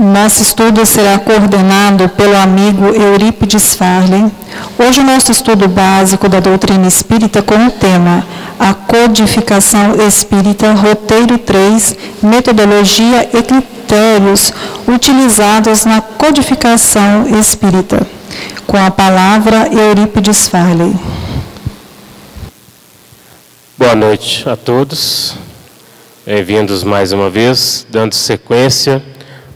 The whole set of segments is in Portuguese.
Nosso estudo será coordenado pelo amigo Eurípides Farley. Hoje o nosso estudo básico da doutrina espírita com o tema A Codificação Espírita, roteiro 3, metodologia e critérios utilizados na codificação espírita. Com a palavra, Eurípides Farley. Boa noite a todos. Bem-vindos mais uma vez, dando sequência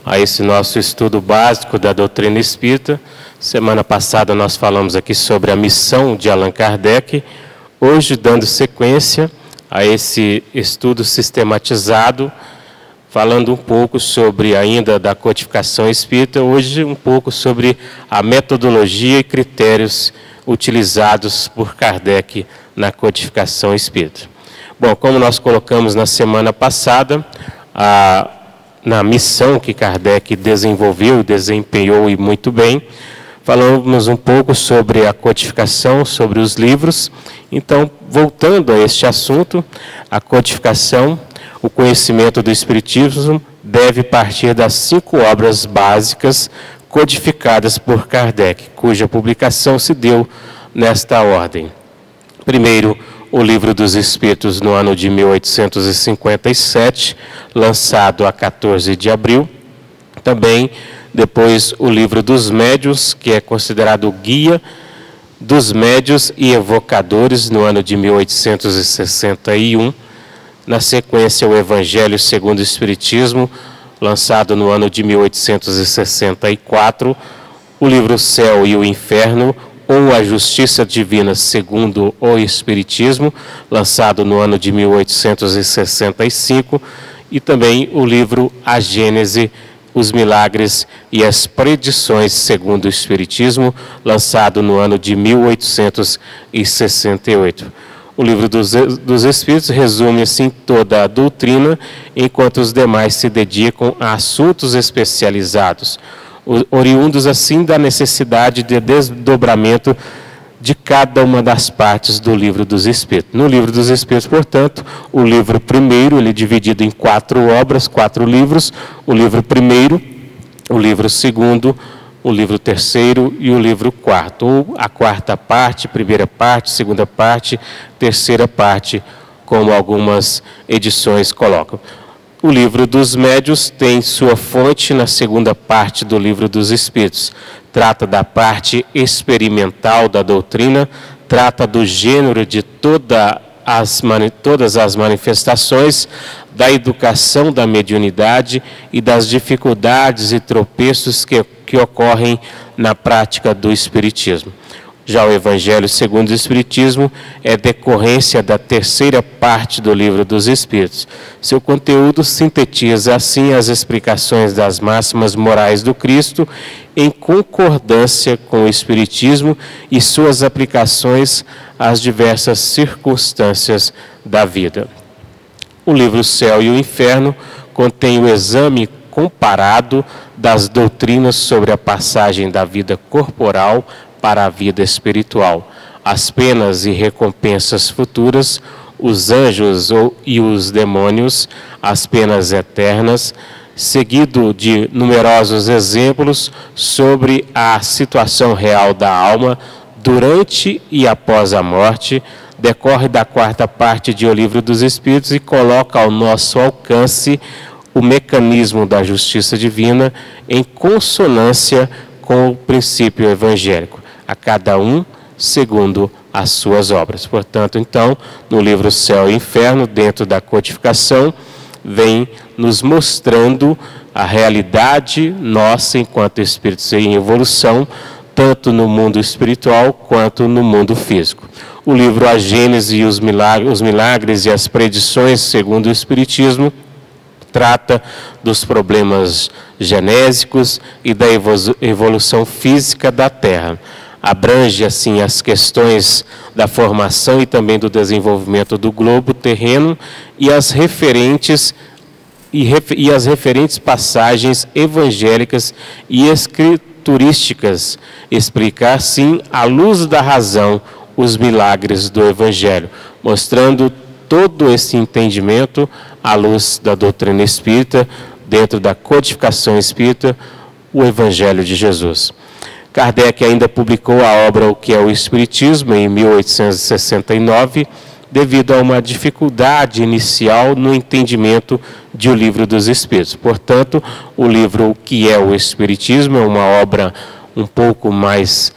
a esse nosso estudo básico da doutrina espírita. Semana passada nós falamos aqui sobre a missão de Allan Kardec. Hoje, dando sequência a esse estudo sistematizado, falando um pouco sobre ainda da codificação espírita, hoje um pouco sobre a metodologia e critérios utilizados por Kardec na codificação espírita. Bom, como nós colocamos na semana passada, na missão que Kardec desenvolveu, desempenhou e muito bem, falamos um pouco sobre a codificação, sobre os livros. Então, voltando a este assunto, a codificação, o conhecimento do Espiritismo deve partir das 5 obras básicas codificadas por Kardec, cuja publicação se deu nesta ordem. Primeiro, o Livro dos Espíritos, no ano de 1857, lançado a 14 de abril. Também, depois, o Livro dos Médiuns, que é considerado o guia dos médiuns e evocadores, no ano de 1861. Na sequência, o Evangelho segundo o Espiritismo, lançado no ano de 1864. O livro Céu e o Inferno, ou a Justiça Divina segundo o Espiritismo, lançado no ano de 1865, e também o livro A Gênese, os Milagres e as Predições segundo o Espiritismo, lançado no ano de 1868. O Livro dos Espíritos resume assim toda a doutrina, enquanto os demais se dedicam a assuntos especializados, oriundos assim da necessidade de desdobramento de cada uma das partes do Livro dos Espíritos. No Livro dos Espíritos, portanto, o livro primeiro, ele é dividido em 4 obras, 4 livros, o livro primeiro, o livro segundo, o livro terceiro e o livro quarto, ou a quarta parte, primeira parte, segunda parte, terceira parte, como algumas edições colocam. O Livro dos Médiuns tem sua fonte na segunda parte do Livro dos Espíritos. Trata da parte experimental da doutrina, trata do gênero de todas as manifestações, da educação da mediunidade e das dificuldades e tropeços que ocorrem na prática do Espiritismo. Já o Evangelho segundo o Espiritismo é decorrência da terceira parte do Livro dos Espíritos. Seu conteúdo sintetiza, assim, as explicações das máximas morais do Cristo em concordância com o Espiritismo e suas aplicações às diversas circunstâncias da vida. O livro Céu e o Inferno contém o exame comparado das doutrinas sobre a passagem da vida corporal para a vida espiritual, as penas e recompensas futuras, os anjos e os demônios, as penas eternas, seguido de numerosos exemplos sobre a situação real da alma durante e após a morte, decorre da quarta parte de O Livro dos Espíritos e coloca ao nosso alcance o mecanismo da justiça divina em consonância com o princípio evangélico, a cada um segundo as suas obras. Portanto, então, no livro Céu e Inferno, dentro da codificação, vem nos mostrando a realidade nossa enquanto espíritos em evolução, tanto no mundo espiritual quanto no mundo físico. O livro A Gênese e os Milagres e as Predições segundo o Espiritismo trata dos problemas genésicos e da evolução física da Terra. Abrange, assim, as questões da formação e também do desenvolvimento do globo terreno e as referentes passagens evangélicas e escriturísticas, explicar, assim, à luz da razão, os milagres do Evangelho, mostrando todo esse entendimento à luz da doutrina espírita, dentro da codificação espírita, o Evangelho de Jesus. Kardec ainda publicou a obra O que é o Espiritismo, em 1869, devido a uma dificuldade inicial no entendimento de O Livro dos Espíritos. Portanto, o livro O que é o Espiritismo é uma obra um pouco mais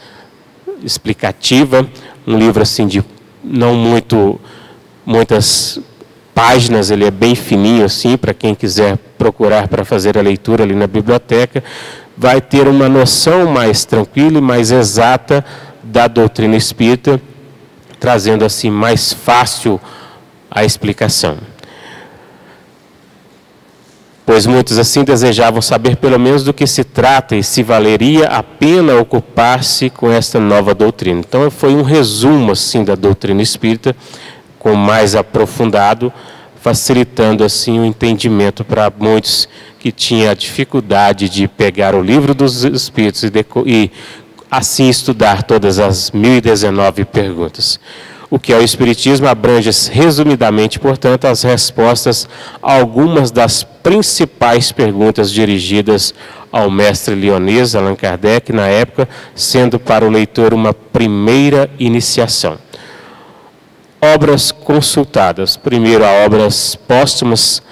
explicativa, um livro assim de não muitas páginas, ele é bem fininho assim, para quem quiser procurar para fazer a leitura ali na biblioteca, vai ter uma noção mais tranquila e mais exata da doutrina espírita, trazendo assim mais fácil a explicação. Pois muitos assim desejavam saber pelo menos do que se trata e se valeria a pena ocupar-se com esta nova doutrina. Então foi um resumo assim da doutrina espírita, com mais aprofundado, facilitando assim o entendimento para muitos que tinham a dificuldade de pegar o Livro dos Espíritos e assim estudar todas as 1019 perguntas. O que é o Espiritismo abrange resumidamente, portanto, as respostas a algumas das principais perguntas dirigidas ao mestre leonês Allan Kardec, na época, sendo para o leitor uma primeira iniciação. Obras consultadas. Primeiro, a obras póstumas,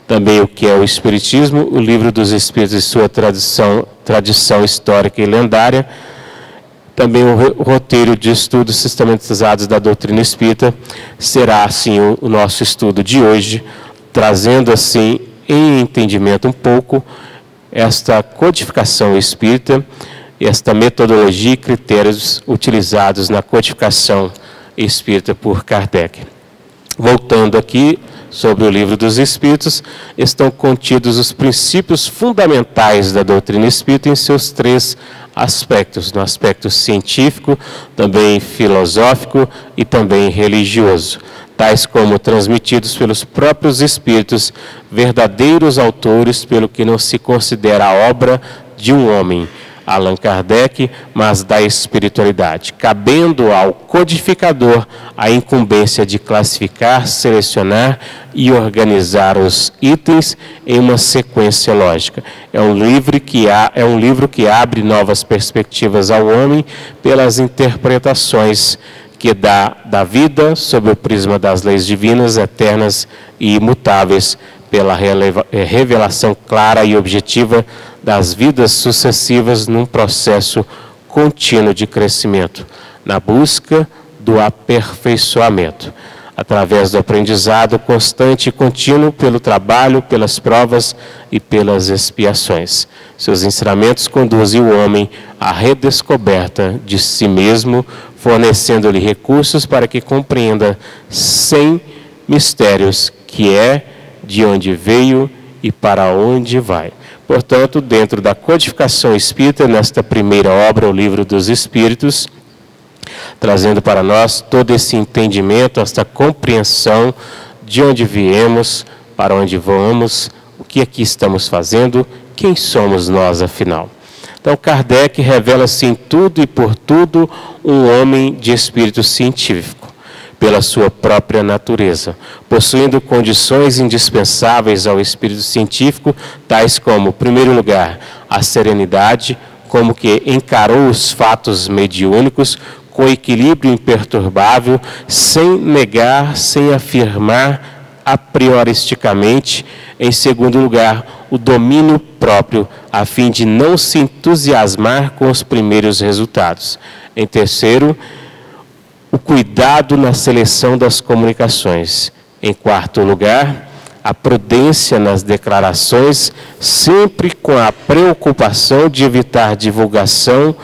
também O que é o Espiritismo, O Livro dos Espíritos e sua tradição histórica e lendária. Também o roteiro de estudos sistematizados da doutrina espírita será, assim, o nosso estudo de hoje, trazendo, assim, em entendimento um pouco, esta codificação espírita, esta metodologia e critérios utilizados na codificação espírita por Kardec. Voltando aqui sobre o Livro dos Espíritos, estão contidos os princípios fundamentais da doutrina espírita em seus 3 aspectos, no aspecto científico, também filosófico e também religioso, tais como transmitidos pelos próprios espíritos, verdadeiros autores, pelo que não se considera a obra de um homem, Allan Kardec, mas da espiritualidade, cabendo ao codificador a incumbência de classificar, selecionar e organizar os itens em uma sequência lógica. É um livro que abre novas perspectivas ao homem pelas interpretações que dá da vida sob o prisma das leis divinas, eternas e imutáveis, pela revelação clara e objetiva das vidas sucessivas num processo contínuo de crescimento, na busca do aperfeiçoamento, através do aprendizado constante e contínuo pelo trabalho, pelas provas e pelas expiações. Seus ensinamentos conduzem o homem à redescoberta de si mesmo, fornecendo-lhe recursos para que compreenda sem mistérios que é, de onde veio e para onde vai. Portanto, dentro da codificação espírita, nesta primeira obra, o Livro dos Espíritos, trazendo para nós todo esse entendimento, esta compreensão de onde viemos, para onde vamos, o que aqui estamos fazendo, quem somos nós, afinal. Então, Kardec revela-se em tudo e por tudo um homem de espírito científico, pela sua própria natureza, possuindo condições indispensáveis ao espírito científico, tais como, em primeiro lugar, a serenidade, como que encarou os fatos mediúnicos com equilíbrio imperturbável, sem negar, sem afirmar a prioristicamente. Em segundo lugar, o domínio próprio, a fim de não se entusiasmar com os primeiros resultados. Em terceiro, o cuidado na seleção das comunicações. Em quarto lugar, a prudência nas declarações, sempre com a preocupação de evitar divulgação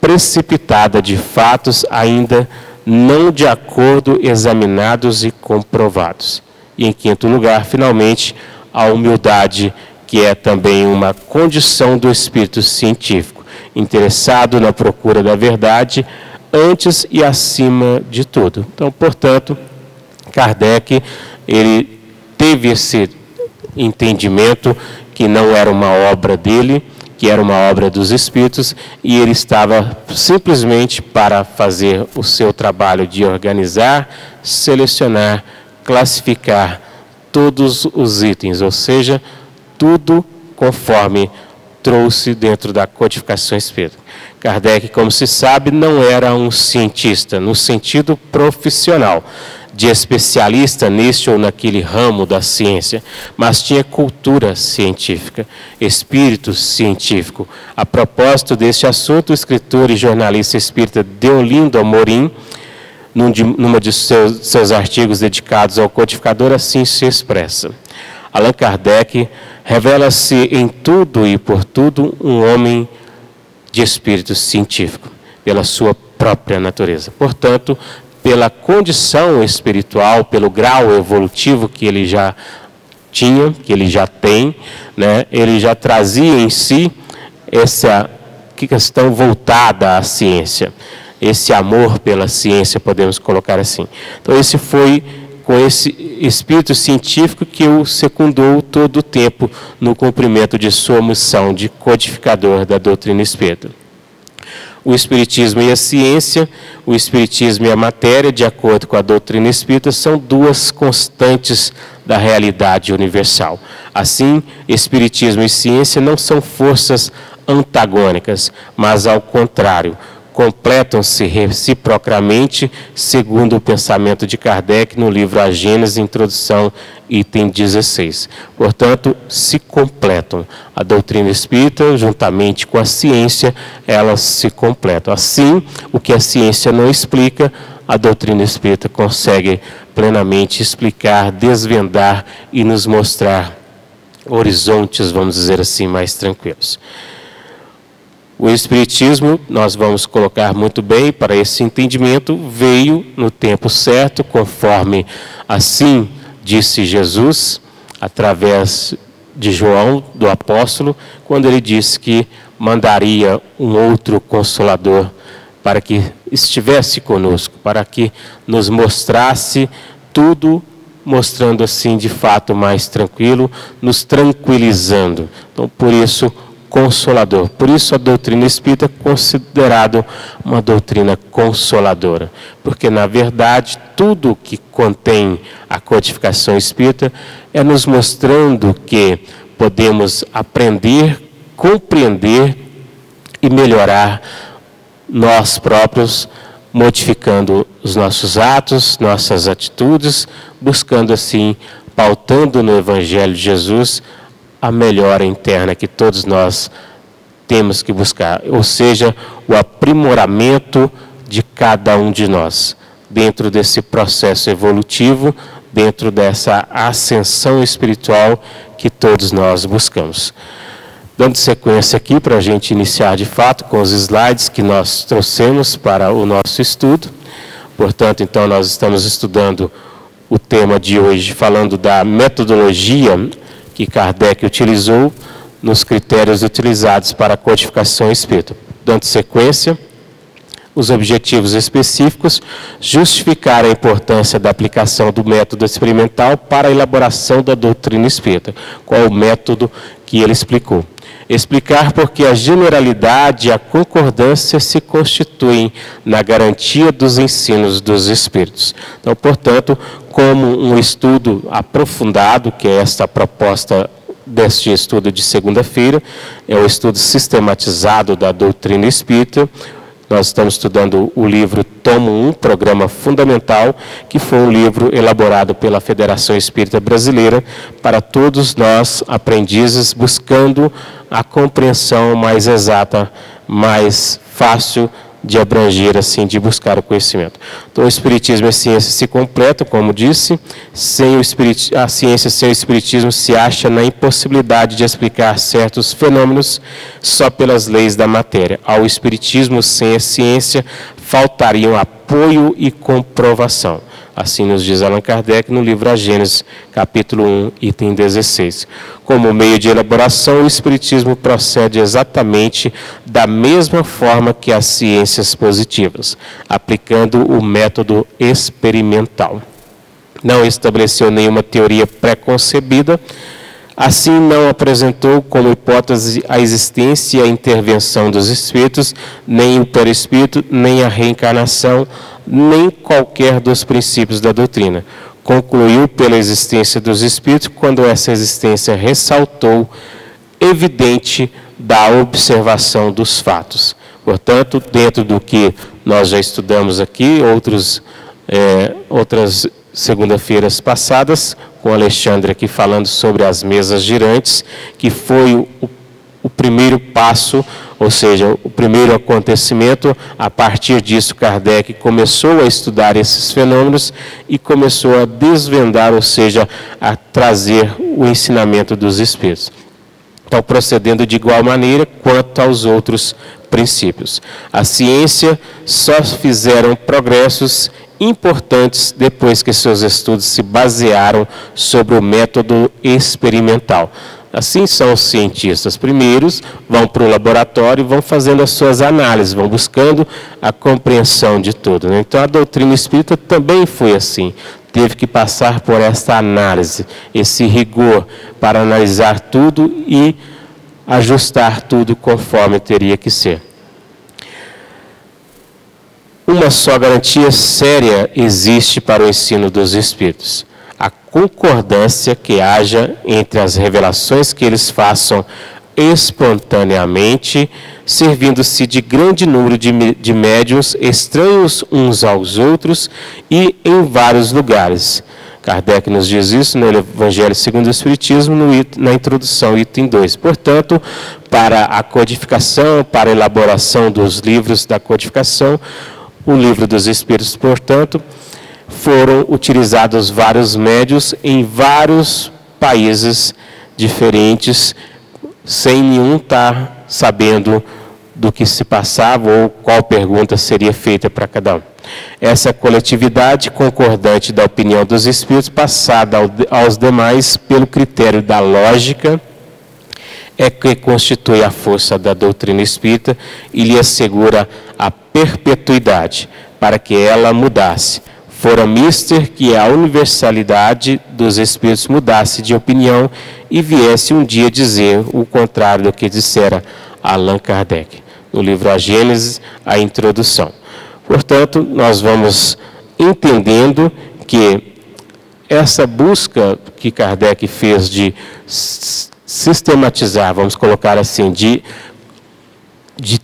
precipitada de fatos ainda não de acordo examinados e comprovados. E em quinto lugar, finalmente, a humildade, que é também uma condição do espírito científico, interessado na procura da verdade, antes e acima de tudo. Então, portanto, Kardec, ele teve esse entendimento que não era uma obra dele, que era uma obra dos Espíritos, e ele estava simplesmente para fazer o seu trabalho de organizar, selecionar, classificar todos os itens, ou seja, tudo conforme trouxe dentro da codificação espírita. Kardec, como se sabe, não era um cientista no sentido profissional, de especialista neste ou naquele ramo da ciência, mas tinha cultura científica, espírito científico. A propósito deste assunto, o escritor e jornalista espírita Deolindo Amorim, numa de seus artigos dedicados ao codificador, assim se expressa: Allan Kardec revela-se em tudo e por tudo um homem de espírito científico, pela sua própria natureza. Portanto, pela condição espiritual, pelo grau evolutivo que ele já tinha, que ele já tem, né, ele já trazia em si essa questão voltada à ciência, esse amor pela ciência, podemos colocar assim. Então, esse foi com esse espírito científico que o secundou todo o tempo no cumprimento de sua missão de codificador da doutrina espírita. O espiritismo e a ciência, o espiritismo e a matéria, de acordo com a doutrina espírita, são duas constantes da realidade universal. Assim, espiritismo e ciência não são forças antagônicas, mas ao contrário, completam-se reciprocamente, segundo o pensamento de Kardec no livro A Gênese, introdução, item 16. Portanto, se completam. A doutrina espírita, juntamente com a ciência, elas se completam. Assim, o que a ciência não explica, a doutrina espírita consegue plenamente explicar, desvendar e nos mostrar horizontes, vamos dizer assim, mais tranquilos. O Espiritismo, nós vamos colocar muito bem para esse entendimento, veio no tempo certo, conforme assim disse Jesus, através de João, do apóstolo, quando ele disse que mandaria um outro Consolador para que estivesse conosco, para que nos mostrasse tudo, mostrando assim de fato mais tranquilo, nos tranquilizando. Então, por isso, Consolador. Por isso a doutrina espírita é considerada uma doutrina consoladora, porque na verdade tudo que contém a codificação espírita é nos mostrando que podemos aprender, compreender e melhorar nós próprios, modificando os nossos atos, nossas atitudes, buscando assim, pautando no Evangelho de Jesus, a melhora interna que todos nós temos que buscar, ou seja, o aprimoramento de cada um de nós, dentro desse processo evolutivo, dentro dessa ascensão espiritual que todos nós buscamos. Dando sequência aqui para a gente iniciar de fato com os slides que nós trouxemos para o nosso estudo. Portanto, então, nós estamos estudando o tema de hoje, falando da metodologia que Kardec utilizou nos critérios utilizados para a codificação espírita. Dando sequência, os objetivos específicos, justificar a importância da aplicação do método experimental para a elaboração da doutrina espírita. Qual o método que ele explicou? Explicar porque a generalidade e a concordância se constituem na garantia dos ensinos dos espíritos. Então, portanto, como um estudo aprofundado, que é esta proposta deste estudo de segunda-feira, é o estudo sistematizado da doutrina espírita. Nós estamos estudando o livro Tomo 1, Programa Fundamental, que foi um livro elaborado pela Federação Espírita Brasileira para todos nós aprendizes, buscando a compreensão mais exata, mais fácil de abranger, assim, de buscar o conhecimento. Então, o Espiritismo e a ciência se completam, como disse, a ciência sem o Espiritismo se acha na impossibilidade de explicar certos fenômenos só pelas leis da matéria. Ao Espiritismo sem a ciência faltariam apoio e comprovação. Assim nos diz Allan Kardec no livro A Gênese, capítulo 1, item 16. Como meio de elaboração, o Espiritismo procede exatamente da mesma forma que as ciências positivas, aplicando o método experimental. Não estabeleceu nenhuma teoria pré-concebida, assim não apresentou como hipótese a existência e a intervenção dos espíritos, nem o perispírito, nem a reencarnação, nem qualquer dos princípios da doutrina. Concluiu pela existência dos espíritos quando essa existência ressaltou evidente da observação dos fatos. Portanto, dentro do que nós já estudamos aqui, outras segunda-feiras passadas, com Alexandre aqui falando sobre as mesas girantes, que foi o primeiro passo, ou seja, o primeiro acontecimento. A partir disso, Kardec começou a estudar esses fenômenos e começou a desvendar, ou seja, a trazer o ensinamento dos Espíritos. Então, procedendo de igual maneira quanto aos outros princípios. A ciência só fizeram progressos importantes depois que seus estudos se basearam sobre o método experimental. Assim são os cientistas. Primeiros vão para o laboratório e vão fazendo as suas análises, vão buscando a compreensão de tudo, né? Então a doutrina espírita também foi assim. Teve que passar por esta análise, esse rigor para analisar tudo e ajustar tudo conforme teria que ser. Uma só garantia séria existe para o ensino dos Espíritos: a concordância que haja entre as revelações que eles façam espontaneamente, servindo-se de grande número de médiuns estranhos uns aos outros e em vários lugares. Kardec nos diz isso no Evangelho segundo o Espiritismo, na introdução, item 2. Portanto, para a codificação, para a elaboração dos livros da codificação, o Livro dos Espíritos, portanto, foram utilizados vários médiuns em vários países diferentes, sem nenhum estar sabendo do que se passava ou qual pergunta seria feita para cada um. Essa coletividade concordante da opinião dos Espíritos, passada aos demais pelo critério da lógica, é que constitui a força da doutrina espírita e lhe assegura a perpetuidade, para que ela mudasse. Fora mister que a universalidade dos Espíritos mudasse de opinião e viesse um dia dizer o contrário do que dissera Allan Kardec, no livro A Gênese, a introdução. Portanto, nós vamos entendendo que essa busca que Kardec fez de sistematizar, vamos colocar assim, de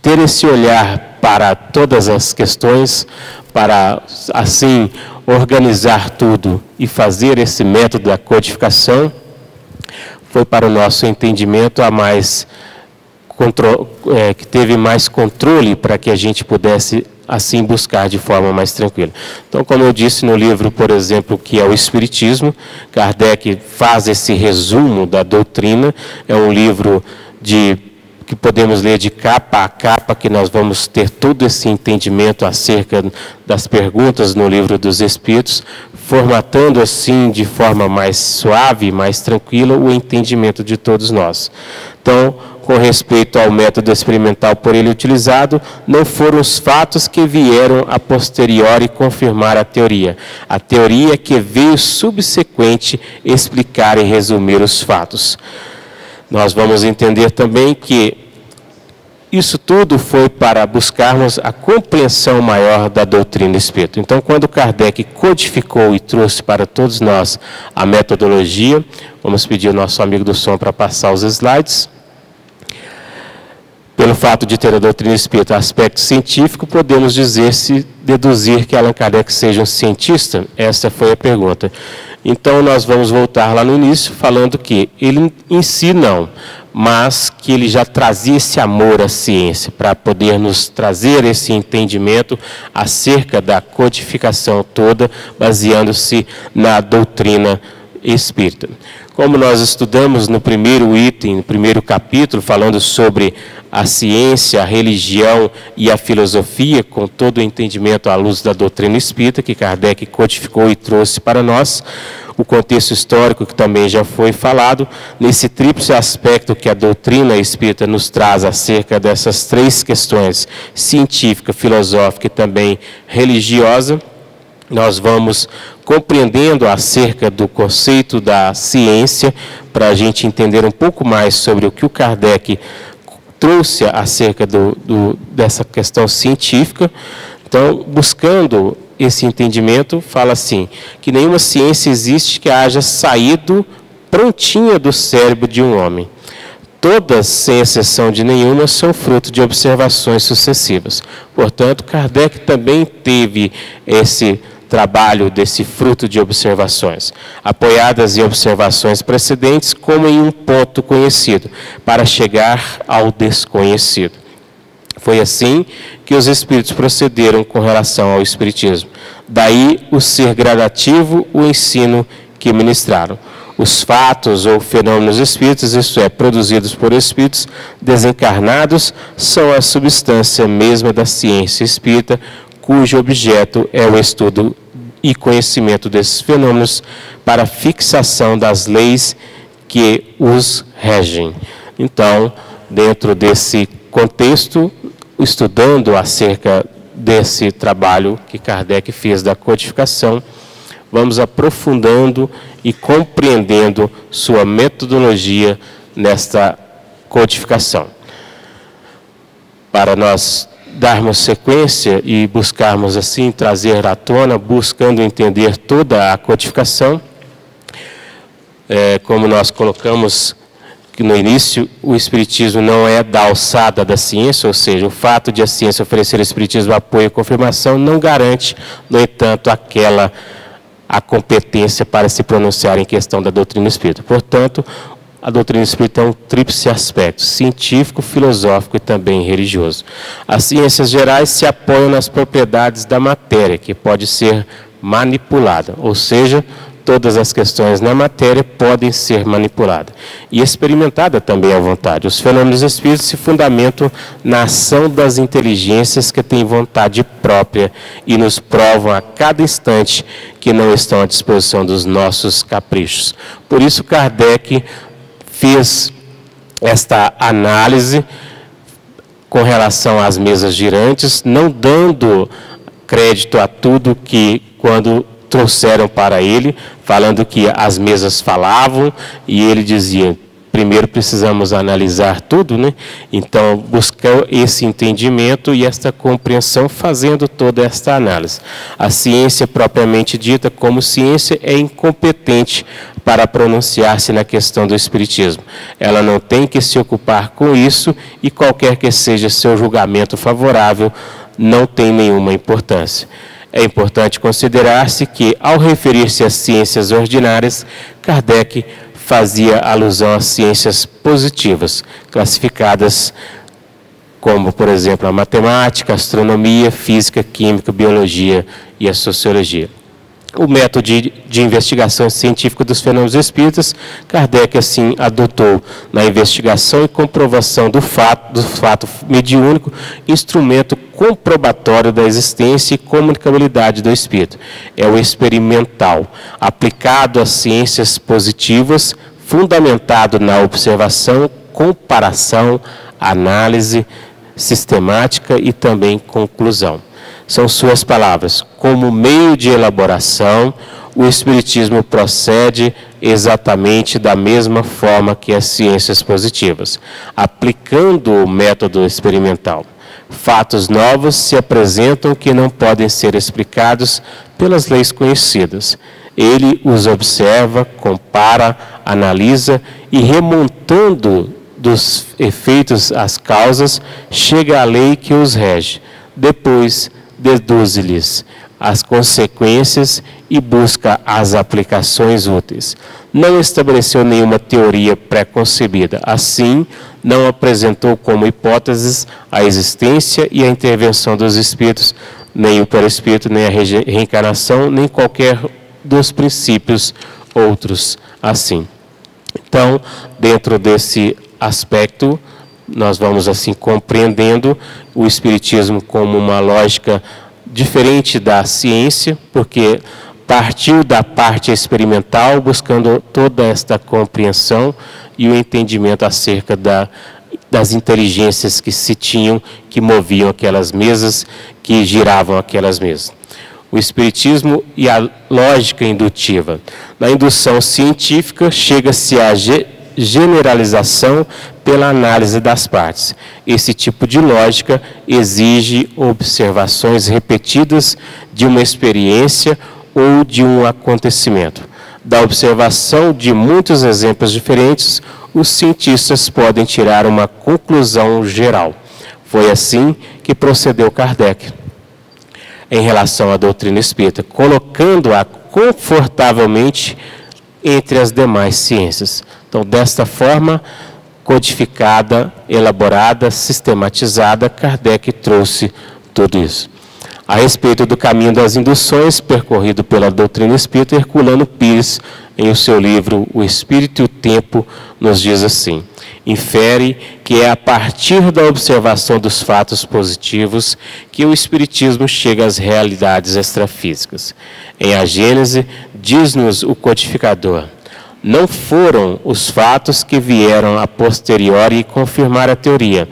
ter esse olhar para todas as questões, para assim organizar tudo e fazer esse método da codificação, foi para o nosso entendimento que teve mais controle para que a gente pudesse assim buscar de forma mais tranquila. Então, como eu disse no livro, por exemplo, que é o Espiritismo, Kardec faz esse resumo da doutrina. É um livro que podemos ler de capa a capa, que nós vamos ter todo esse entendimento acerca das perguntas no Livro dos Espíritos, formatando assim de forma mais suave, mais tranquila, o entendimento de todos nós. Então, com respeito ao método experimental por ele utilizado, não foram os fatos que vieram a posteriori confirmar a teoria. A teoria que veio subsequente explicar e resumir os fatos. Nós vamos entender também que isso tudo foi para buscarmos a compreensão maior da doutrina espírita. Então, quando Kardec codificou e trouxe para todos nós a metodologia, vamos pedir ao nosso amigo do som para passar os slides. Pelo fato de ter a doutrina espírita aspecto científico, podemos deduzir que Allan Kardec seja um cientista? Essa foi a pergunta. Então, nós vamos voltar lá no início, falando que ele em si não, mas que ele já trazia esse amor à ciência, para poder nos trazer esse entendimento acerca da codificação toda, baseando-se na doutrina espírita. Como nós estudamos no primeiro item, no primeiro capítulo, falando sobre a ciência, a religião e a filosofia, com todo o entendimento à luz da doutrina espírita, que Kardec codificou e trouxe para nós, o contexto histórico que também já foi falado, nesse tríplice aspecto que a doutrina espírita nos traz acerca dessas três questões, científica, filosófica e também religiosa, nós vamos compreendendo acerca do conceito da ciência, para a gente entender um pouco mais sobre o que o Kardec trouxe acerca dessa questão científica. Então, buscando esse entendimento, fala assim, que nenhuma ciência existe que haja saído prontinha do cérebro de um homem. Todas, sem exceção de nenhuma, são fruto de observações sucessivas. Portanto, Kardec também teve esse trabalho desse fruto de observações, apoiadas em observações precedentes como em um ponto conhecido, para chegar ao desconhecido. Foi assim que os espíritos procederam com relação ao espiritismo. Daí o ser gradativo, o ensino que ministraram. Os fatos ou fenômenos espíritas, isto é, produzidos por espíritos desencarnados, são a substância mesma da ciência espírita, cujo objeto é o estudo e conhecimento desses fenômenos para fixação das leis que os regem. Então, dentro desse contexto, estudando acerca desse trabalho que Kardec fez da codificação, vamos aprofundando e compreendendo sua metodologia nesta codificação. Para nós darmos sequência e buscarmos assim trazer à tona, buscando entender toda a codificação, como nós colocamos que no início, o Espiritismo não é da alçada da ciência, ou seja, o fato de a ciência oferecer ao Espiritismo apoio e confirmação não garante, no entanto, a competência para se pronunciar em questão da doutrina espírita. Portanto, a doutrina espírita é um tríplice aspecto, científico, filosófico e também religioso. As ciências gerais se apoiam nas propriedades da matéria, que pode ser manipulada, ou seja, todas as questões na matéria podem ser manipuladas e experimentada também à vontade. Os fenômenos espíritas se fundamentam na ação das inteligências que têm vontade própria e nos provam a cada instante que não estão à disposição dos nossos caprichos. Por isso, Kardec fez esta análise com relação às mesas girantes, não dando crédito a tudo que, quando trouxeram para ele, falando que as mesas falavam, e ele dizia, primeiro precisamos analisar tudo, né? Então, buscar esse entendimento e esta compreensão fazendo toda esta análise. A ciência propriamente dita como ciência é incompetente para pronunciar-se na questão do espiritismo. Ela não tem que se ocupar com isso e qualquer que seja seu julgamento favorável, não tem nenhuma importância. É importante considerar-se que, ao referir-se às ciências ordinárias, Kardec fazia alusão às ciências positivas, classificadas como, por exemplo, a matemática, a astronomia, física, química, biologia e a sociologia. O método de investigação científica dos fenômenos espíritas, Kardec assim adotou na investigação e comprovação do fato mediúnico, instrumento comprobatório da existência e comunicabilidade do espírito. É o experimental, aplicado às ciências positivas, fundamentado na observação, comparação, análise sistemática e também conclusão. São suas palavras. Como meio de elaboração, o Espiritismo procede exatamente da mesma forma que as ciências positivas, aplicando o método experimental. Fatos novos se apresentam que não podem ser explicados pelas leis conhecidas. Ele os observa, compara, analisa e, remontando dos efeitos às causas, chega à lei que os rege. Depois, deduz-lhes as consequências e busca as aplicações úteis. Não estabeleceu nenhuma teoria pré-concebida. Assim, não apresentou como hipóteses a existência e a intervenção dos espíritos, nem o perispírito, nem a reencarnação, nem qualquer dos princípios outros assim. Então, dentro desse aspecto, nós vamos assim compreendendo o Espiritismo como uma lógica diferente da ciência, porque partiu da parte experimental, buscando toda esta compreensão e o entendimento acerca das inteligências que se tinham, que moviam aquelas mesas, que giravam aquelas mesas. O Espiritismo e a lógica indutiva. Na indução científica, chega-se à generalização pela análise das partes. Esse tipo de lógica exige observações repetidas de uma experiência ou de um acontecimento. Da observação de muitos exemplos diferentes, os cientistas podem tirar uma conclusão geral. Foi assim que procedeu Kardec em relação à doutrina espírita, colocando-a confortavelmente entre as demais ciências. Então, desta forma, codificada, elaborada, sistematizada, Kardec trouxe tudo isso. A respeito do caminho das induções percorrido pela doutrina espírita, Herculano Pires, em o seu livro O Espírito e o Tempo, nos diz assim: infere que é a partir da observação dos fatos positivos que o Espiritismo chega às realidades extrafísicas. Em A Gênese, diz-nos o codificador: não foram os fatos que vieram a posteriori confirmar a teoria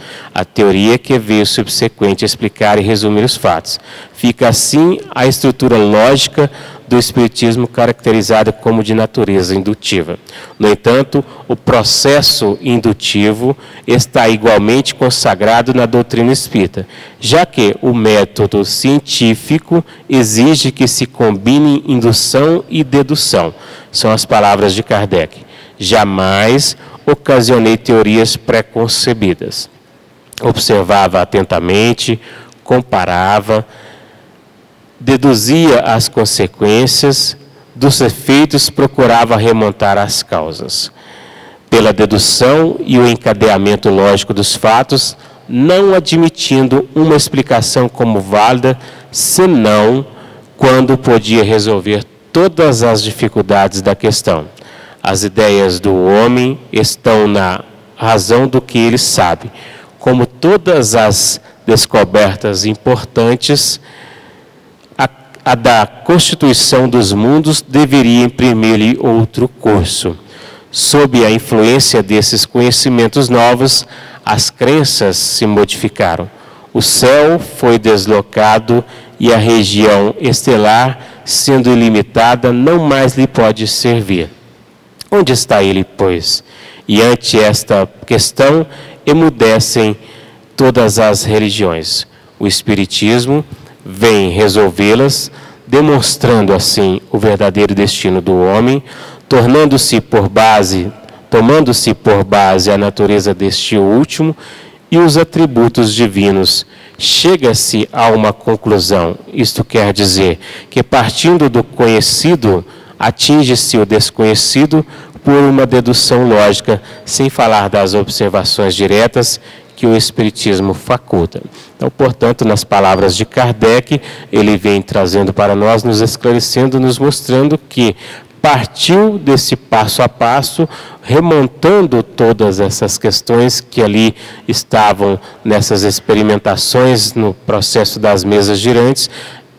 que veio subsequente explicar e resumir os fatos. Fica assim a estrutura lógica do Espiritismo caracterizada como de natureza indutiva. No entanto, o processo indutivo está igualmente consagrado na doutrina espírita, já que o método científico exige que se combine indução e dedução. São as palavras de Kardec. Jamais ocasionei teorias preconcebidas. Observava atentamente, comparava, deduzia as consequências, dos efeitos procurava remontar as causas. Pela dedução e o encadeamento lógico dos fatos, não admitindo uma explicação como válida, senão quando podia resolver todas as dificuldades da questão. As ideias do homem estão na razão do que ele sabe. Como todas as descobertas importantes, a da constituição dos mundos deveria imprimir-lhe outro curso. Sob a influência desses conhecimentos novos, as crenças se modificaram. O céu foi deslocado e a região estelar, sendo ilimitada, não mais lhe pode servir. Onde está ele, pois? E ante esta questão, emudecem todas as religiões. O Espiritismo vem resolvê-las, demonstrando assim o verdadeiro destino do homem, tomando-se por base a natureza deste último e os atributos divinos. Chega-se a uma conclusão, isto quer dizer que partindo do conhecido, atinge-se o desconhecido por uma dedução lógica, sem falar das observações diretas que o Espiritismo faculta. Então, portanto, nas palavras de Kardec, ele vem trazendo para nós, nos esclarecendo, nos mostrando que partiu desse passo a passo, remontando todas essas questões que ali estavam nessas experimentações no processo das mesas girantes.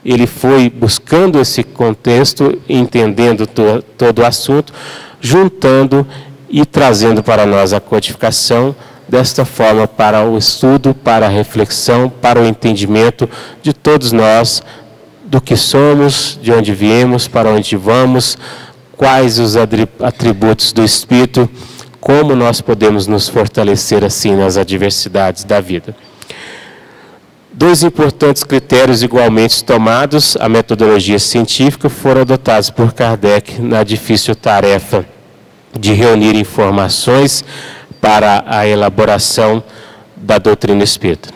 Ele foi buscando esse contexto, entendendo todo o assunto, juntando e trazendo para nós a codificação, desta forma para o estudo, para a reflexão, para o entendimento de todos nós, do que somos, de onde viemos, para onde vamos, quais os atributos do Espírito, como nós podemos nos fortalecer assim nas adversidades da vida. Dois importantes critérios igualmente tomados, a metodologia científica, foram adotados por Kardec na difícil tarefa de reunir informações para a elaboração da doutrina espírita.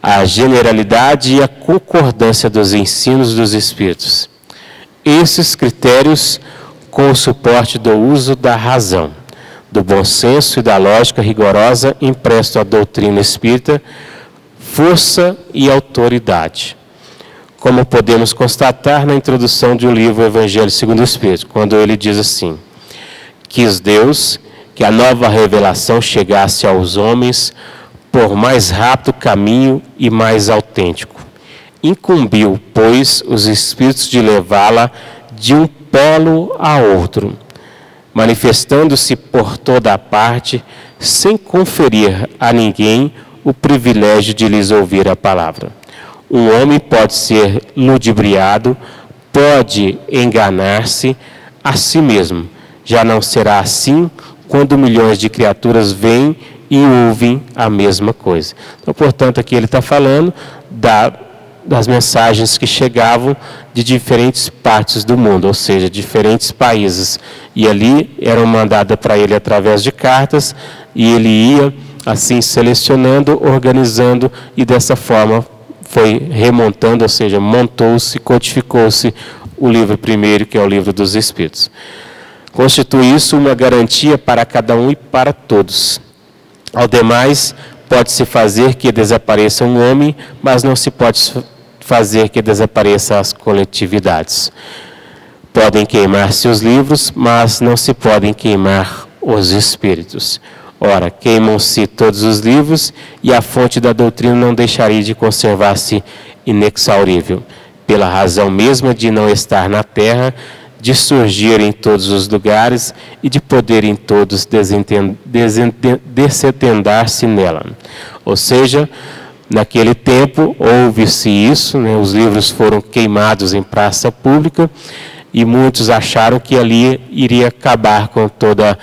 A generalidade e a concordância dos ensinos dos espíritos. Esses critérios com o suporte do uso da razão, do bom senso e da lógica rigorosa, emprestam à doutrina espírita força e autoridade. Como podemos constatar na introdução do livro Evangelho segundo o Espírito, quando ele diz assim: quis Deus que a nova revelação chegasse aos homens por mais rápido caminho e mais autêntico. Incumbiu, pois, os espíritos de levá-la de um polo a outro, manifestando-se por toda a parte, sem conferir a ninguém o privilégio de lhes ouvir a palavra. Um homem pode ser ludibriado, pode enganar-se a si mesmo. Já não será assim quando milhões de criaturas vêm e ouvem a mesma coisa. Então, portanto, aqui ele está falando da das mensagens que chegavam de diferentes partes do mundo, ou seja, diferentes países. E ali eram mandadas para ele através de cartas, e ele ia assim selecionando, organizando, e dessa forma foi remontando, ou seja, montou-se, codificou-se o livro primeiro, que é o Livro dos Espíritos. Constitui isso uma garantia para cada um e para todos. Ao demais, pode-se fazer que desapareça um homem, mas não se pode fazer que desapareça as coletividades. Podem queimar-se os livros, mas não se podem queimar os espíritos. Ora, queimam-se todos os livros, e a fonte da doutrina não deixaria de conservar-se inexaurível, pela razão mesma de não estar na terra, de surgir em todos os lugares e de poderem todos desentendar-se nela. Ou seja, naquele tempo houve-se isso, né? Os livros foram queimados em praça pública, e muitos acharam que ali iria acabar com toda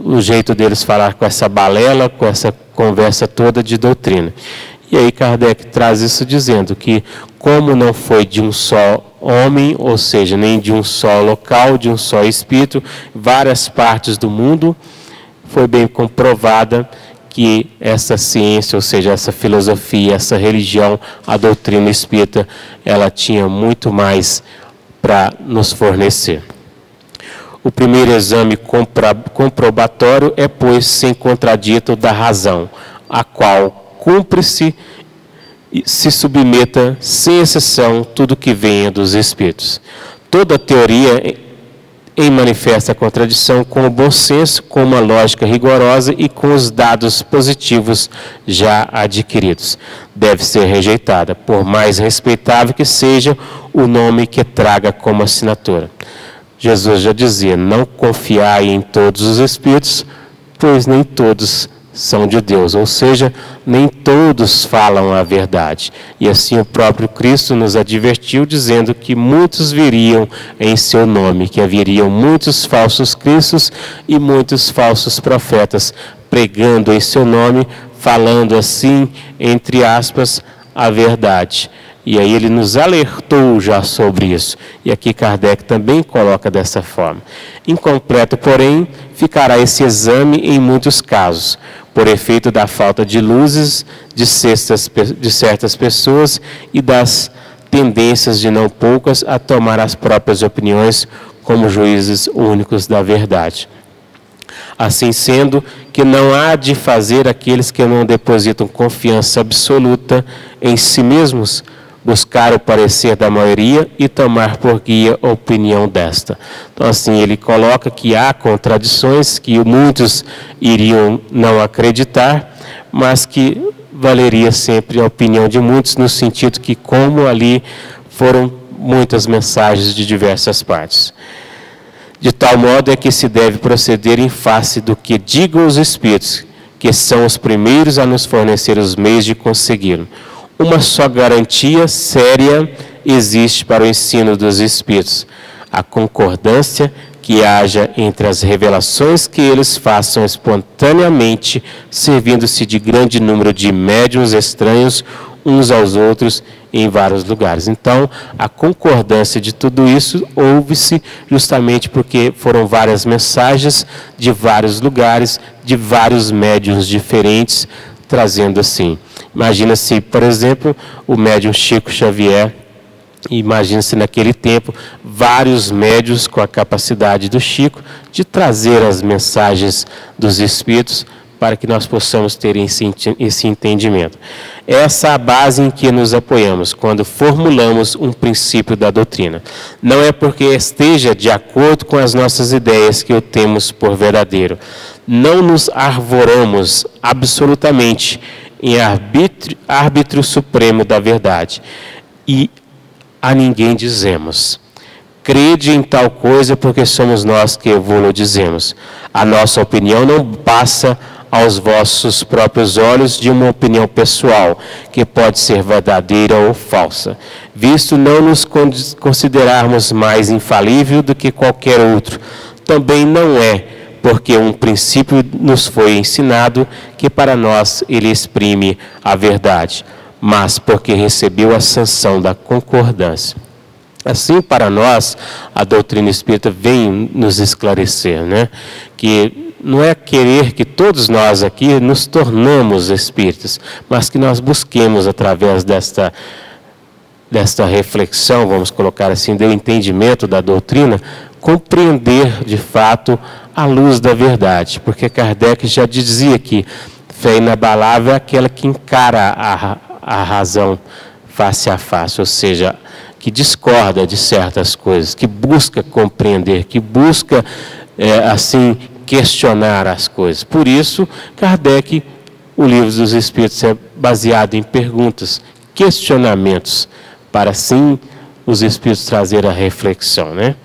o jeito deles falar, com essa balela, com essa conversa toda de doutrina. E aí Kardec traz isso dizendo que, como não foi de um só homem, ou seja, nem de um só local, de um só espírito, várias partes do mundo, foi bem comprovada que essa ciência, ou seja, essa filosofia, essa religião, a doutrina espírita, ela tinha muito mais para nos fornecer. O primeiro exame comprobatório é, pois, sem contradito da razão, a qual cumpre-se e se submeta, sem exceção, tudo que venha dos espíritos. Toda teoria em manifesta contradição com o bom senso, com uma lógica rigorosa e com os dados positivos já adquiridos. Deve ser rejeitada, por mais respeitável que seja o nome que traga como assinatura. Jesus já dizia: não confiai em todos os espíritos, pois nem todos são de Deus, ou seja, nem todos falam a verdade. E assim o próprio Cristo nos advertiu, dizendo que muitos viriam em seu nome, que haveriam muitos falsos cristos e muitos falsos profetas, pregando em seu nome, falando assim, entre aspas, a verdade. E aí ele nos alertou já sobre isso. E aqui Kardec também coloca dessa forma. Incompleto, porém, ficará esse exame em muitos casos, por efeito da falta de luzes de certas pessoas e das tendências de não poucas a tomar as próprias opiniões como juízes únicos da verdade. Assim sendo, que não há de fazer aqueles que não depositam confiança absoluta em si mesmos, buscar o parecer da maioria e tomar por guia a opinião desta. Então, assim, ele coloca que há contradições, que muitos iriam não acreditar, mas que valeria sempre a opinião de muitos, no sentido que, como ali foram muitas mensagens de diversas partes. De tal modo é que se deve proceder em face do que digam os espíritos, que são os primeiros a nos fornecer os meios de consegui-lo. Uma só garantia séria existe para o ensino dos espíritos: a concordância que haja entre as revelações que eles façam espontaneamente, servindo-se de grande número de médiuns estranhos uns aos outros em vários lugares. Então, a concordância de tudo isso houve-se justamente porque foram várias mensagens de vários lugares, de vários médiuns diferentes, trazendo assim. Imagina-se, por exemplo, o médium Chico Xavier, imagina-se naquele tempo vários médiuns com a capacidade do Chico de trazer as mensagens dos espíritos para que nós possamos ter esse entendimento. Essa é a base em que nos apoiamos quando formulamos um princípio da doutrina. Não é porque esteja de acordo com as nossas ideias que o temos por verdadeiro. Não nos arvoramos absolutamente em árbitro supremo da verdade. E a ninguém dizemos: crede em tal coisa porque somos nós que vos dizemos. A nossa opinião não passa aos vossos próprios olhos de uma opinião pessoal, que pode ser verdadeira ou falsa, visto não nos considerarmos mais infalível do que qualquer outro. Também não é porque um princípio nos foi ensinado que para nós ele exprime a verdade, mas porque recebeu a sanção da concordância. Assim, para nós, a doutrina espírita vem nos esclarecer, né? Que não é querer que todos nós aqui nos tornamos espíritas, mas que nós busquemos, através desta reflexão, vamos colocar assim, do entendimento da doutrina, compreender de fato a luz da verdade. Porque Kardec já dizia que fé inabalável é aquela que encara a razão face a face, ou seja, que discorda de certas coisas, que busca compreender, que busca, assim, questionar as coisas. Por isso, Kardec, o Livro dos Espíritos é baseado em perguntas, questionamentos, para assim os Espíritos trazerem a reflexão, né?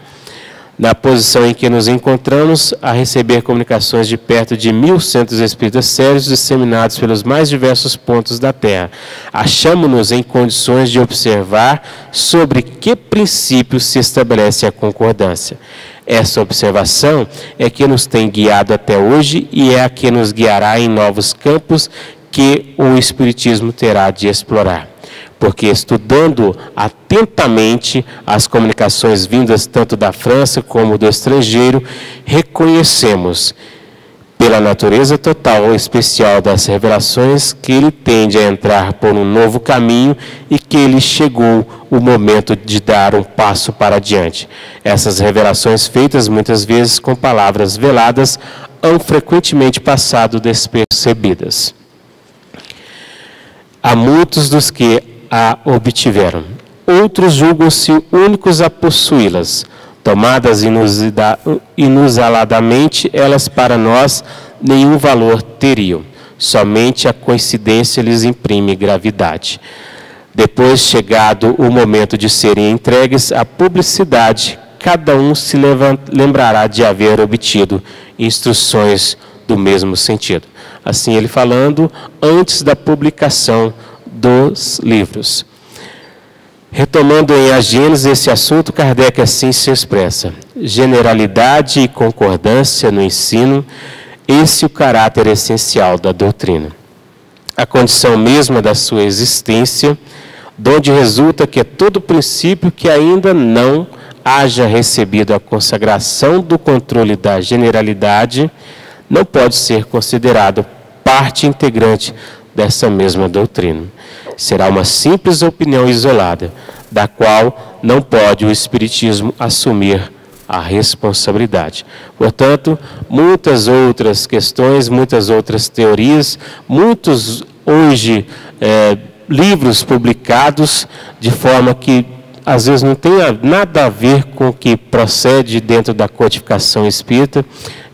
Na posição em que nos encontramos, a receber comunicações de perto de 1.000 centros espíritas sérios disseminados pelos mais diversos pontos da Terra, achamo-nos em condições de observar sobre que princípios se estabelece a concordância. Essa observação é que nos tem guiado até hoje e é a que nos guiará em novos campos que o Espiritismo terá de explorar. Porque estudando atentamente as comunicações vindas tanto da França como do estrangeiro, reconhecemos, pela natureza total ou especial das revelações, que ele tende a entrar por um novo caminho e que ele chegou o momento de dar um passo para adiante. Essas revelações, feitas muitas vezes com palavras veladas, hão frequentemente passado despercebidas. Há muitos dos que a obtiveram. Outros julgam-se únicos a possuí-las. Tomadas inusaladamente, elas para nós nenhum valor teriam. Somente a coincidência lhes imprime gravidade. Depois, chegado o momento de serem entregues à publicidade, cada um se lembrará de haver obtido instruções do mesmo sentido. Assim ele falando, antes da publicação dos livros. Retomando em A Gênese esse assunto, Kardec assim se expressa: generalidade e concordância no ensino, esse é o caráter essencial da doutrina. A condição mesma da sua existência, donde resulta que é todo princípio que ainda não haja recebido a consagração do controle da generalidade, não pode ser considerado parte integrante dessa mesma doutrina. Será uma simples opinião isolada, da qual não pode o Espiritismo assumir a responsabilidade. Portanto, muitas outras questões, muitas outras teorias, muitos hoje livros publicados de forma que às vezes não tem nada a ver com o que procede dentro da codificação espírita,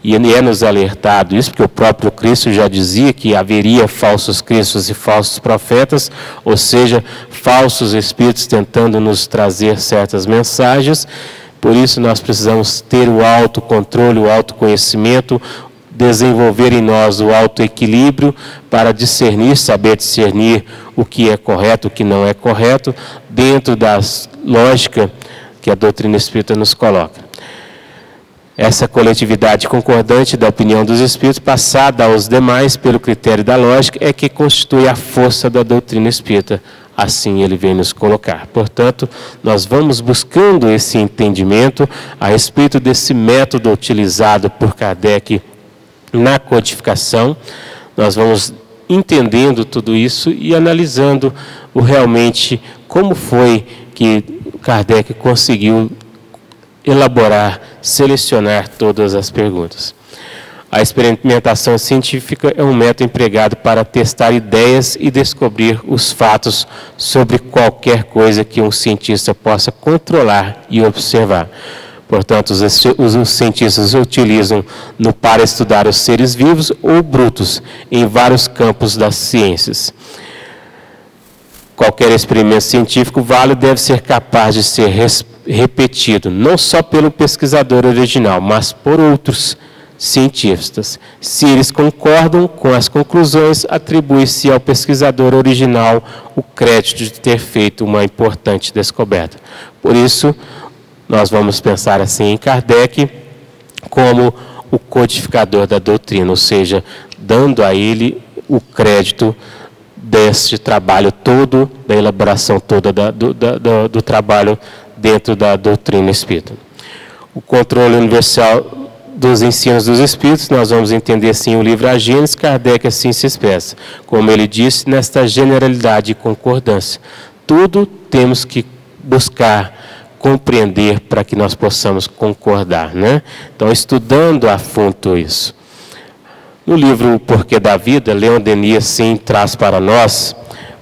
e é nos alertado isso, porque o próprio Cristo já dizia que haveria falsos cristos e falsos profetas, ou seja, falsos espíritos tentando nos trazer certas mensagens. Por isso nós precisamos ter o autocontrole, o autoconhecimento, desenvolver em nós o autoequilíbrio para discernir, saber discernir o que é correto, o que não é correto, dentro da lógica que a doutrina espírita nos coloca. Essa coletividade concordante da opinião dos espíritos, passada aos demais pelo critério da lógica, é que constitui a força da doutrina espírita. Assim ele vem nos colocar. Portanto, nós vamos buscando esse entendimento a respeito desse método utilizado por Kardec na codificação. Nós vamos entendendo tudo isso e analisando realmente como foi que Kardec conseguiu elaborar, selecionar todas as perguntas. A experimentação científica é um método empregado para testar ideias e descobrir os fatos sobre qualquer coisa que um cientista possa controlar e observar. Portanto, os cientistas utilizam para estudar os seres vivos ou brutos em vários campos das ciências. Qualquer experimento científico válido deve ser capaz de ser repetido, não só pelo pesquisador original, mas por outros cientistas. Se eles concordam com as conclusões, atribui-se ao pesquisador original o crédito de ter feito uma importante descoberta. Por isso, nós vamos pensar assim em Kardec como o codificador da doutrina, ou seja, dando a ele o crédito deste trabalho todo, da elaboração toda do trabalho dentro da doutrina espírita. O controle universal dos ensinos dos Espíritos, nós vamos entender assim o livro A Gênese. Kardec assim se expressa, como ele disse, nesta generalidade e concordância. Tudo temos que buscar compreender para que nós possamos concordar, né? Então, estudando a fundo isso. No livro O Porquê da Vida, Leon Denis assim traz para nós,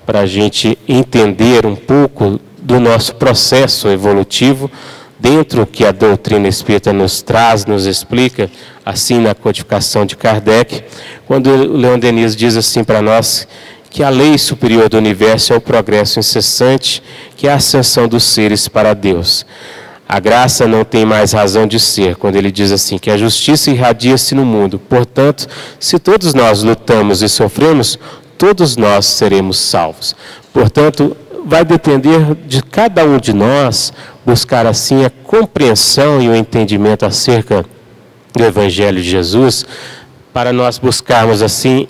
para a gente entender um pouco do nosso processo evolutivo, dentro que a doutrina espírita nos traz, nos explica, assim na codificação de Kardec, quando o Leon Denis diz assim para nós, que a lei superior do universo é o progresso incessante, que é a ascensão dos seres para Deus. A graça não tem mais razão de ser, quando ele diz assim, que a justiça irradia-se no mundo. Portanto, se todos nós lutamos e sofremos, todos nós seremos salvos. Portanto, vai depender de cada um de nós buscar assim a compreensão e o entendimento acerca do Evangelho de Jesus, para nós buscarmos assim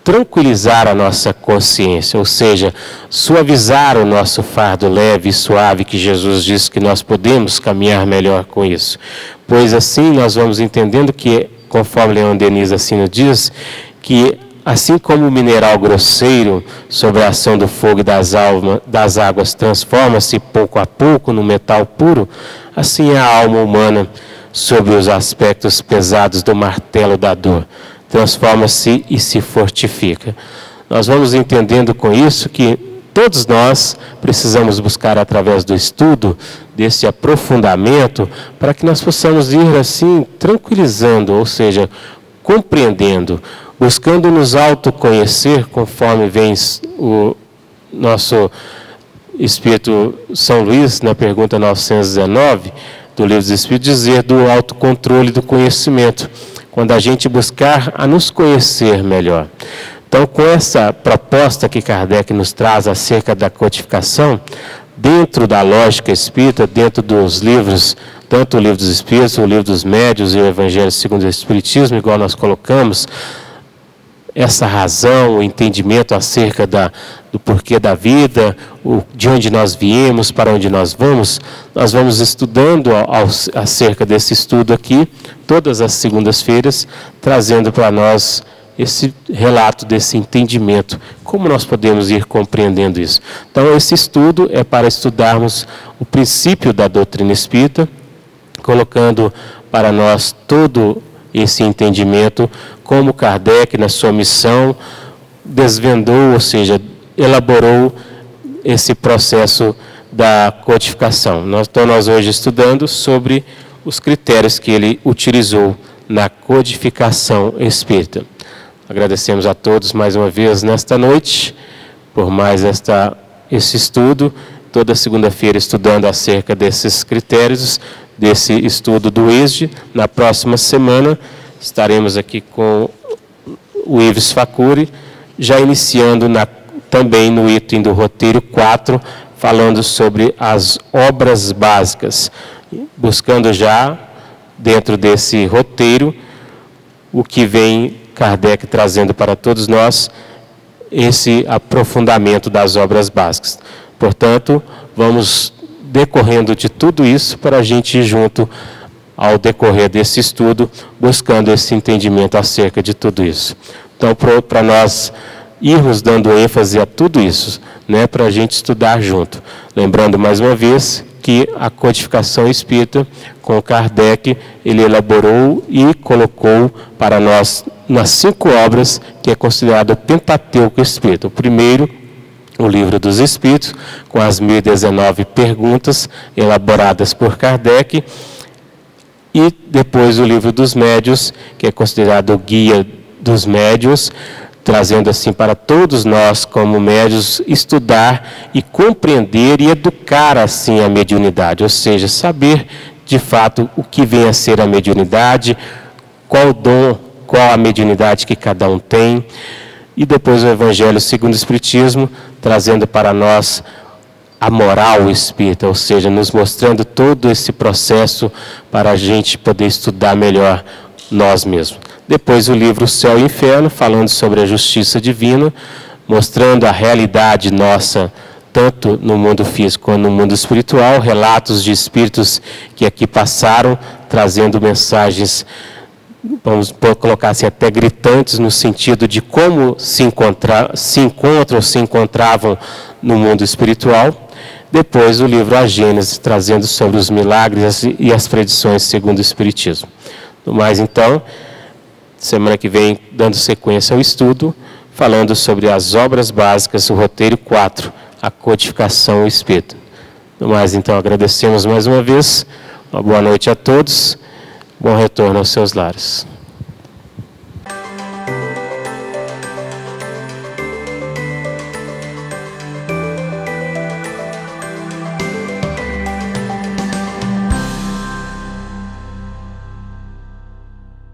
tranquilizar a nossa consciência, ou seja, suavizar o nosso fardo leve e suave, que Jesus disse que nós podemos caminhar melhor com isso. Pois assim nós vamos entendendo que, conforme Leon Denis assim nos diz, que assim como o mineral grosseiro, sob a ação do fogo e das águas, transforma-se pouco a pouco no metal puro, assim é a alma humana, sob os aspectos pesados do martelo da dor, transforma-se e se fortifica. Nós vamos entendendo com isso que todos nós precisamos buscar através do estudo, desse aprofundamento, para que nós possamos ir assim tranquilizando, ou seja, compreendendo, buscando nos autoconhecer, conforme vem o nosso Espírito São Luís, na pergunta 919 do Livro dos Espíritos, dizer do autocontrole do conhecimento, quando a gente buscar a nos conhecer melhor. Então, com essa proposta que Kardec nos traz acerca da codificação, dentro da lógica espírita, dentro dos livros, tanto o Livro dos Espíritos, o Livro dos Médiuns e o Evangelho segundo o Espiritismo, igual nós colocamos, essa razão, o entendimento acerca do porquê da vida, de onde nós viemos, para onde nós vamos estudando acerca desse estudo aqui, todas as segundas-feiras, trazendo para nós esse relato desse entendimento, como nós podemos ir compreendendo isso. Então, esse estudo é para estudarmos o princípio da doutrina espírita, colocando para nós todo esse entendimento, como Kardec, na sua missão, desvendou, ou seja, elaborou esse processo da codificação. Então, nós hoje estudando sobre os critérios que ele utilizou na codificação espírita. Agradecemos a todos mais uma vez nesta noite, por mais esse estudo, toda segunda-feira estudando acerca desses critérios, desse estudo do ISD. Na próxima semana estaremos aqui com o Ives Facuri, já iniciando também no item do roteiro 4, falando sobre as obras básicas, buscando já, dentro desse roteiro, o que vem Kardec trazendo para todos nós, esse aprofundamento das obras básicas. Portanto, vamos decorrendo de tudo isso para a gente ir junto ao decorrer desse estudo, buscando esse entendimento acerca de tudo isso. Então, para nós irmos dando ênfase a tudo isso, né, para a gente estudar junto. Lembrando mais uma vez que a codificação espírita, com Kardec, ele elaborou e colocou para nós nas 5 obras, que é considerado o Pentateuco Espírita. O primeiro, o Livro dos Espíritos, com as 1019 perguntas elaboradas por Kardec, e depois o Livro dos Médiuns, que é considerado o Guia dos Médiuns, trazendo assim para todos nós, como médiuns, estudar e compreender e educar assim a mediunidade, ou seja, saber de fato o que vem a ser a mediunidade, qual o dom, qual a mediunidade que cada um tem, e depois o Evangelho segundo o Espiritismo, trazendo para nós a moral espírita, ou seja, nos mostrando todo esse processo para a gente poder estudar melhor nós mesmos. Depois o livro Céu e Inferno, falando sobre a justiça divina, mostrando a realidade nossa, tanto no mundo físico quanto no mundo espiritual, relatos de espíritos que aqui passaram, trazendo mensagens, vamos colocar assim, até gritantes, no sentido de como se encontram ou se encontravam no mundo espiritual. Depois o livro A Gênese, trazendo sobre os milagres e as predições segundo o Espiritismo. No mais, então, semana que vem, dando sequência ao estudo, falando sobre as obras básicas, o roteiro 4, a codificação do Espírito. No mais, então, agradecemos mais uma vez. Uma boa noite a todos. Bom retorno aos seus lares.